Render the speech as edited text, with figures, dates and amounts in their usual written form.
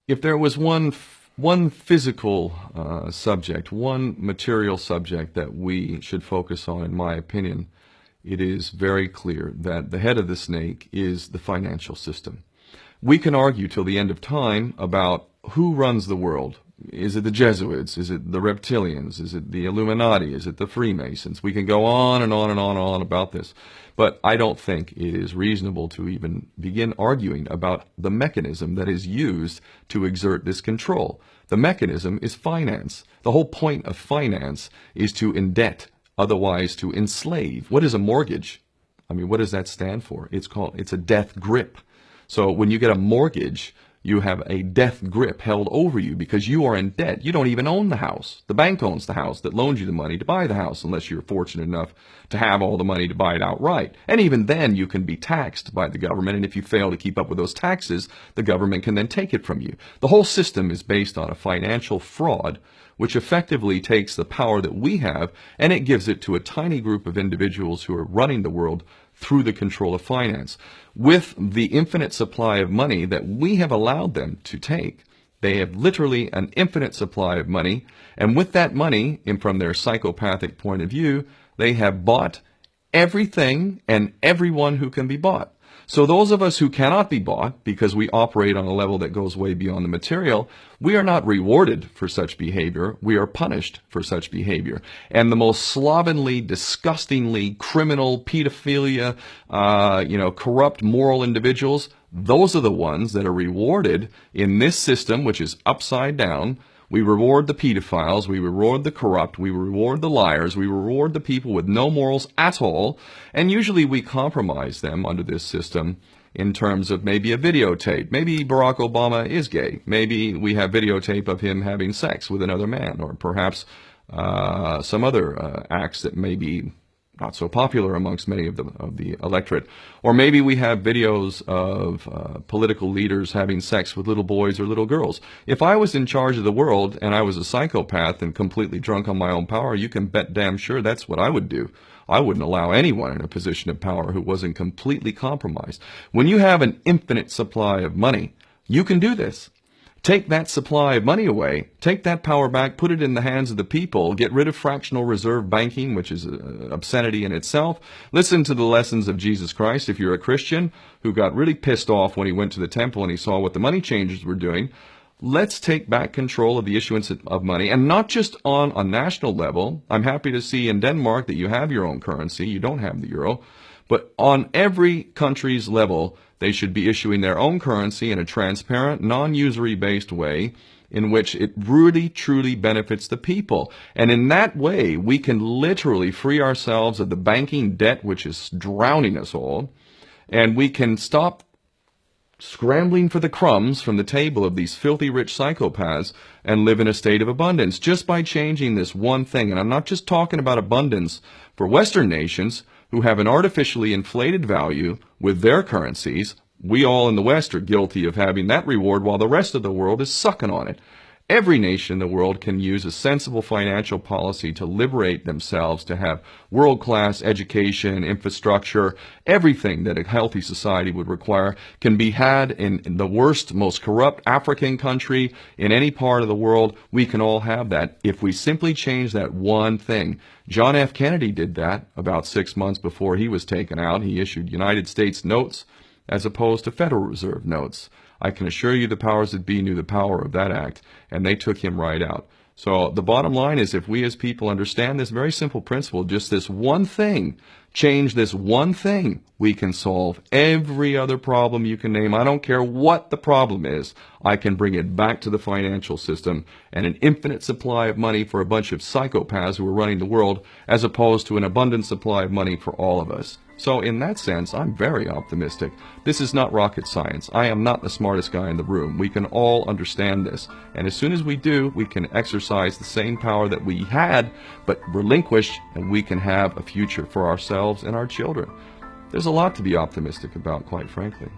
If there was one physical subject, one material subject that we should focus on, in my opinion, it is very clear that the head of the snake is the financial system. We can argue till the end of time about who runs the world. Is it the Jesuits? Is it the reptilians? Is it the Illuminati? Is it the Freemasons? We can go on and on and on and on about this. But I don't think it is reasonable to even begin arguing about the mechanism that is used to exert this control. The mechanism is finance. The whole point of finance is to indebt, otherwise to enslave. What is a mortgage? I mean, what does that stand for? It's a death grip. So when you get a mortgage, you have a death grip held over you because you are in debt. You don't even own the house. The bank owns the house that loaned you the money to buy the house, unless you're fortunate enough to have all the money to buy it outright. And even then, you can be taxed by the government, and if you fail to keep up with those taxes, the government can then take it from you. The whole system is based on a financial fraud, which effectively takes the power that we have, and it gives it to a tiny group of individuals who are running the world through the control of finance. With the infinite supply of money that we have allowed them to take, they have literally an infinite supply of money, and with that money, and from their psychopathic point of view, they have bought everything and everyone who can be bought. So those of us who cannot be bought, because we operate on a level that goes way beyond the material, we are not rewarded for such behavior. We are punished for such behavior. And the most slovenly, disgustingly criminal, pedophilia, corrupt moral individuals, those are the ones that are rewarded in this system, which is upside down. We reward the pedophiles, we reward the corrupt, we reward the liars, we reward the people with no morals at all, and usually we compromise them under this system in terms of maybe a videotape. Maybe Barack Obama is gay. The we have videotape of him having sex with another man, or perhaps some other acts that may be not so popular amongst many of the electorate. Or maybe we have videos of political leaders having sex with little boys or little girls. If I was in charge of the world and I was a psychopath and completely drunk on my own power, you can bet damn sure that's what I would do. I wouldn't allow anyone in a position of power who wasn't completely compromised. When you have an infinite supply of money, you can do this. Take that supply of money away, take that power back, put it in the hands of the people, get rid of fractional reserve banking, which is an obscenity in itself. Listen to the lessons of Jesus Christ. If you're a Christian who got really pissed off when he went to the temple and he saw what the money changers were doing, let's take back control of the issuance of money, and not just on a national level. I'm happy to see in Denmark that you have your own currency. You don't have the euro. But on every country's level, they should be issuing their own currency in a transparent, non-usury based way in which it really, truly benefits the people. And in that way, we can literally free ourselves of the banking debt which is drowning us all, and we can stop scrambling for the crumbs from the table of these filthy rich psychopaths and live in a state of abundance just by changing this one thing. And I'm not just talking about abundance for Western nations who have an artificially inflated value with their currencies. We all in the West are guilty of having that reward while the rest of the world is sucking on it. Every nation in the world can use a sensible financial policy to liberate themselves, to have world-class education, infrastructure. Everything that a healthy society would require can be had in the worst, most corrupt African country, in any part of the world. We can all have that if we simply change that one thing. John F. Kennedy did that about 6 months before he was taken out. He issued United States notes as opposed to Federal Reserve notes. I can assure you the powers that be knew the power of that act, and they took him right out. So the bottom line is, if we as people understand this very simple principle, just this one thing, change this one thing, we can solve every other problem you can name. I don't care what the problem is. I can bring it back to the financial system and an infinite supply of money for a bunch of psychopaths who are running the world, as opposed to an abundant supply of money for all of us. So in that sense, I'm very optimistic. This is not rocket science. I am not the smartest guy in the room. We can all understand this. And as soon as we do, we can exercise the same power that we had, but relinquish, and we can have a future for ourselves and our children. There's a lot to be optimistic about, quite frankly.